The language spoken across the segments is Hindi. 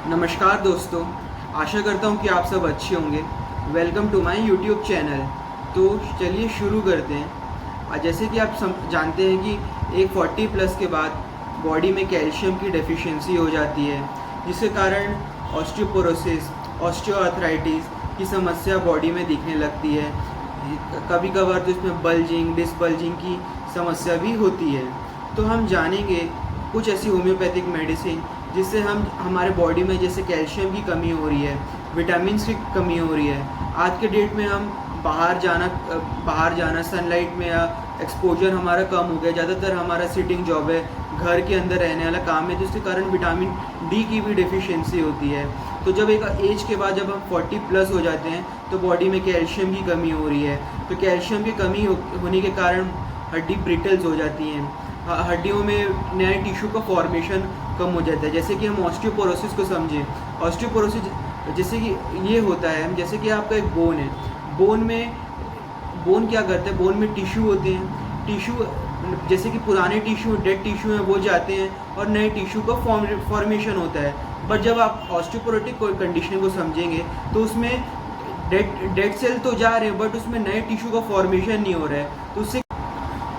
नमस्कार दोस्तों, आशा करता हूँ कि आप सब अच्छे होंगे। Welcome to my YouTube channel. तो चलिए शुरू करते हैं। जैसे कि आप जानते हैं कि एक 40 प्लस के बाद बॉडी में कैल्शियम की डेफिशिएंसी हो जाती है, जिसके कारण ऑस्टियोपोरोसिस, ऑस्टियोआर्थराइटिस की समस्या बॉडी में दिखने लगती है। कभी कभार तो इसमें बल्जिंग, डिसबल्जिंग की समस्या भी होती है। तो हम जानेंगे कुछ ऐसी होम्योपैथिक मेडिसिन जिससे हम हमारे बॉडी में जैसे कैल्शियम की कमी हो रही है, विटामिन्स की कमी हो रही है। आज के डेट में हम बाहर जाना सनलाइट में या एक्सपोजर हमारा कम हो गया, ज़्यादातर हमारा सिटिंग जॉब है, घर के अंदर रहने वाला काम है, जिसके कारण विटामिन डी की भी डेफिशिएंसी होती है। तो जब एक एज के बाद जब हम 40 प्लस हो जाते हैं तो बॉडी में कैल्शियम की कमी हो रही है। तो कैल्शियम की कमी होने के कारण हड्डी ब्रिटल्स हो जाती हैं, हड्डियों में नए टिश्यू का फॉर्मेशन कम हो जाता है। जैसे कि हम ऑस्टियोपोरोसिस को समझें, ऑस्टियोपोरोसिस जैसे कि ये होता है, जैसे कि आपका एक बोन है, बोन क्या करता है, बोन में टिश्यू होते हैं, टिश्यू जैसे कि पुराने टिश्यू, डेड टिश्यू हैं, वो जाते हैं और नए टिश्यू का फॉर्मेशन होता है। बट जब आप ऑस्टियोपोरोटिक कंडीशन को समझेंगे तो उसमें डेड सेल तो जा रहे हैं बट उसमें नए टिश्यू का फॉर्मेशन नहीं हो रहा है।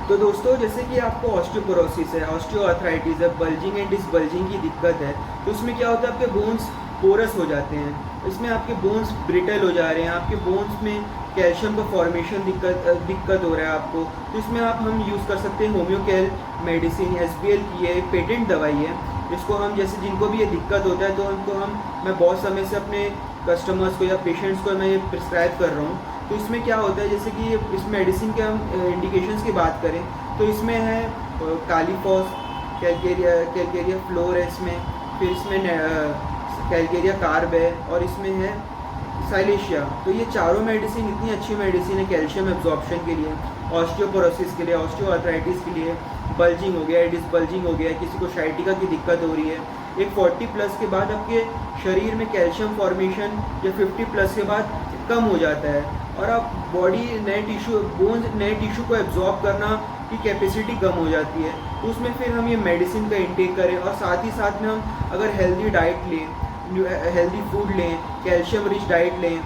तो दोस्तों, जैसे कि आपको ऑस्टियोपोरोसिस है, ऑस्टियोआर्थराइटिस है, बल्जिंग एंड डिसबल्जिंग की दिक्कत है, तो उसमें क्या होता है, आपके बोन्स पोरस हो जाते हैं, इसमें आपके बोन्स ब्रिटल हो जा रहे हैं, आपके बोन्स में कैल्शियम का फॉर्मेशन दिक्कत हो रहा है आपको। तो इसमें हम यूज़ कर सकते हैं होम्योकैल मेडिसिन, SBL की है, पेटेंट दवाई है, जिसको हम जैसे जिनको भी ये दिक्कत होता है तो उनको मैं बहुत समय से अपने कस्टमर्स को या पेशेंट्स को मैं ये प्रिस्क्राइब कर रहा हूँ। तो इसमें क्या होता है, जैसे कि इस मेडिसिन के हम इंडिकेशंस की बात करें तो इसमें है कालीफॉस, कैलकेरिया फ्लोर है इसमें, फिर इसमें कैलकेरिया कार्ब है और इसमें है साइलेशिया। तो ये चारों मेडिसिन इतनी अच्छी मेडिसिन है कैल्शियम एब्जॉर्प्शन के लिए, ऑस्टियोपोरोसिस के लिए, ऑस्टियोआर्थराइटिस के लिए, बल्जिंग हो गया, डिसबल्जिंग हो गया, किसी को साइटिका की दिक्कत हो रही है। एक 40 प्लस के बाद आपके शरीर में कैल्शियम फॉर्मेशन या 50 प्लस के बाद कम हो जाता है और आप बॉडी नए टिश्यू को एब्जॉर्ब करना की कैपेसिटी कम हो जाती है। तो उसमें फिर हम ये मेडिसिन का इंटेक करें और साथ ही साथ में हम अगर हेल्दी डाइट लें, हेल्दी फूड लें, कैल्शियम रिच डाइट लें,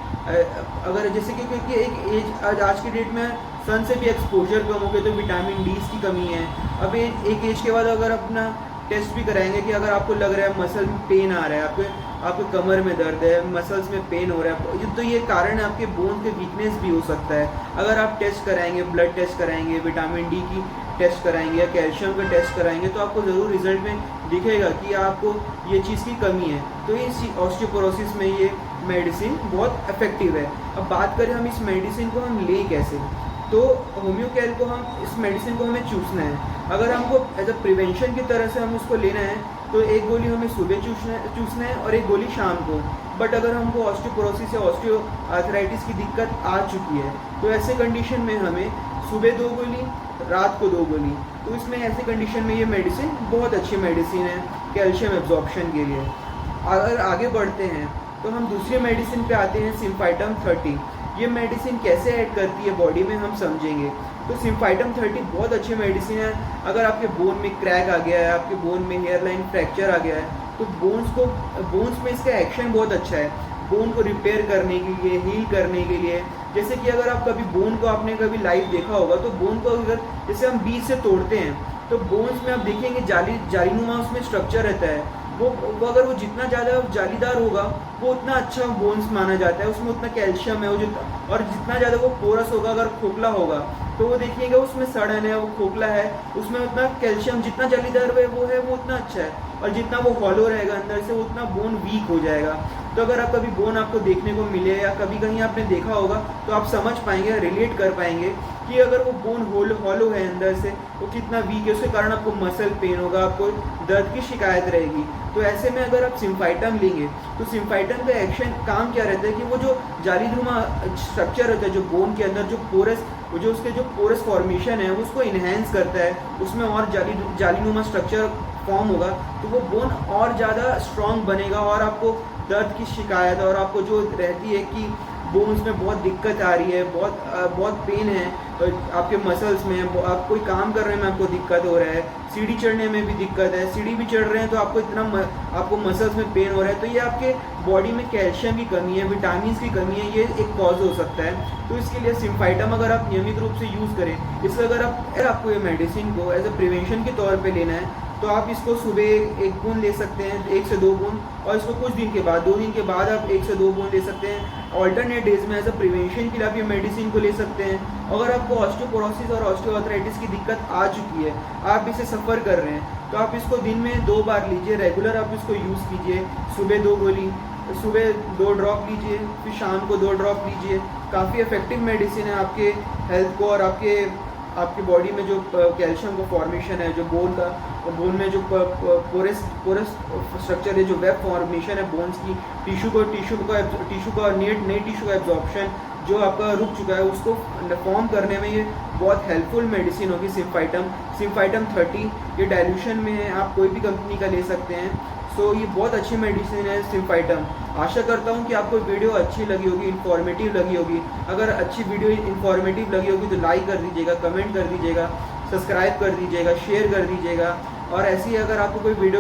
अगर जैसे कि क्योंकि एक एज आज की डेट में सन से भी एक्सपोजर कम हो गया तो विटामिन डी की कमी है। अब एक एज के बाद अगर अपना टेस्ट भी कराएंगे कि अगर आपको लग रहा है मसल में पेन आ रहा है, आपके कमर में दर्द है, मसल्स में पेन हो रहा है, तो ये कारण आपके बोन के वीकनेस भी हो सकता है। अगर आप टेस्ट कराएंगे, ब्लड टेस्ट कराएंगे, विटामिन डी की टेस्ट कराएंगे या कैल्शियम का टेस्ट कराएंगे तो आपको ज़रूर रिजल्ट में दिखेगा कि आपको ये चीज़ की कमी है। तो इस ऑस्टियोपोरोसिस में ये मेडिसिन बहुत इफेक्टिव है। अब बात करें हम इस मेडिसिन को हम लें कैसे, तो होम्योकैल को इस मेडिसिन को हमें चूसना है। अगर हमको एज अ प्रिवेंशन की तरह से हम उसको लेना है तो एक गोली हमें सुबह चूसना है और एक गोली शाम को। बट अगर हमको ऑस्टियोपोरोसिस या ऑस्टियोआर्थराइटिस की दिक्कत आ चुकी है तो ऐसे कंडीशन में हमें सुबह 2 गोली, रात को 2 गोली। तो इसमें ऐसे कंडीशन में ये मेडिसिन बहुत अच्छी मेडिसिन है कैल्शियम एब्जॉर्प्शन के लिए। अगर आगे बढ़ते हैं तो हम दूसरी मेडिसिन पे आते हैं, सिम्फाइटम 30। ये मेडिसिन कैसे ऐड करती है बॉडी में हम समझेंगे। तो सिम्फाइटम 30 बहुत अच्छी मेडिसिन है। अगर आपके बोन में क्रैक आ गया है, आपके बोन में हेयर लाइन फ्रैक्चर आ गया है तो बोन्स में इसका एक्शन बहुत अच्छा है, बोन को रिपेयर करने के लिए, हील करने के लिए। जैसे कि अगर आप कभी बोन को आपने कभी लाइव देखा होगा तो बोन को अगर जैसे हम बीच से तोड़ते हैं तो बोन्स में आप देखेंगे जालीनुमा उसमें स्ट्रक्चर रहता है। वो अगर वो जितना ज़्यादा जालीदार होगा वो उतना अच्छा बोन्स माना जाता है, उसमें उतना कैल्शियम है, और जितना ज़्यादा वो पोरस होगा, अगर खोखला होगा तो वो देखिएगा उसमें सड़न है, वो खोखला है, उसमें उतना कैल्शियम, जितना जालीदार वो उतना अच्छा है, और जितना वो हॉलो रहेगा अंदर से वो उतना बोन वीक हो जाएगा। तो अगर आप कभी बोन आपको देखने को मिले या कभी कहीं आपने देखा होगा तो आप समझ पाएंगे, रिलेट कर पाएंगे कि अगर वो बोन हॉलो है अंदर से वो कितना वीक है, उसके कारण आपको मसल पेन होगा, आपको दर्द की शिकायत रहेगी। तो ऐसे में अगर आप सिम्फाइटम लेंगे तो सिम्फाइटम का एक्शन काम क्या रहता है कि वो जो जालीनुमा स्ट्रक्चर रहता है जो बोन के अंदर, जो पोरस फॉर्मेशन है उसको इन्हेंस करता है, उसमें और जालीनुमा स्ट्रक्चर फॉर्म होगा तो वो बोन और ज़्यादा स्ट्रॉन्ग बनेगा और आपको दर्द की शिकायत और आपको जो रहती है कि बोन्स में बहुत दिक्कत आ रही है, बहुत पेन है आपके मसल्स में, आप कोई काम कर रहे हैं में आपको दिक्कत हो रहा है, सीढ़ी चढ़ने में भी दिक्कत है, सीढ़ी भी चढ़ रहे हैं तो आपको आपको मसल्स में पेन हो रहा है, तो ये आपके बॉडी में कैल्शियम की कमी है, विटामिन की कमी है, ये एक कॉज हो सकता है। तो इसके लिए सिम्फाइटम अगर आप नियमित रूप से यूज़ करें, इसका अगर आपको ये मेडिसिन को एज अ प्रिवेंशन के तौर पे लेना है तो आप इसको सुबह 1 बूंद ले सकते हैं, 1 से 2 बूंद, और इसको कुछ दिन के बाद 2 दिन के बाद आप 1 से 2 बूंद ले सकते हैं। ऑल्टरनेट डेज में एज अ प्रिवेंशन के लिए आप ये मेडिसिन को ले सकते हैं। अगर आपको ऑस्टियोपोरोसिस और ऑस्टियोआर्थराइटिस की दिक्कत आ चुकी है, आप इसे सफ़र कर रहे हैं, तो आप इसको दिन में 2 बार लीजिए, रेगुलर आप इसको यूज़ कीजिए। सुबह 2 गोली, सुबह 2 ड्रॉप लीजिए, फिर शाम को 2 ड्रॉप लीजिए। काफ़ी इफेक्टिव मेडिसिन है आपके हेल्थ को, और आपकी बॉडी में जो कैल्शियम का फॉर्मेशन है, जो बोन में जो पोरस स्ट्रक्चर है, जो वेब फॉर्मेशन है बोन्स की, टिश्यू का नई टिश्यू का एब्जॉर्प्शन जो आपका रुक चुका है उसको फॉर्म करने में ये बहुत हेल्पफुल मेडिसिन होगी सिम्फाइटम 30। ये डाइल्यूशन में है, आप कोई भी कंपनी का ले सकते हैं। सो ये बहुत अच्छी मेडिसिन है सिम्फाइटम। आशा करता हूँ कि आपको वीडियो अच्छी लगी होगी, इन्फॉर्मेटिव लगी होगी। अगर अच्छी वीडियो इन्फॉर्मेटिव लगी होगी तो लाइक कर दीजिएगा, कमेंट कर दीजिएगा, सब्सक्राइब कर दीजिएगा, शेयर कर दीजिएगा। और ऐसी अगर आपको कोई वीडियो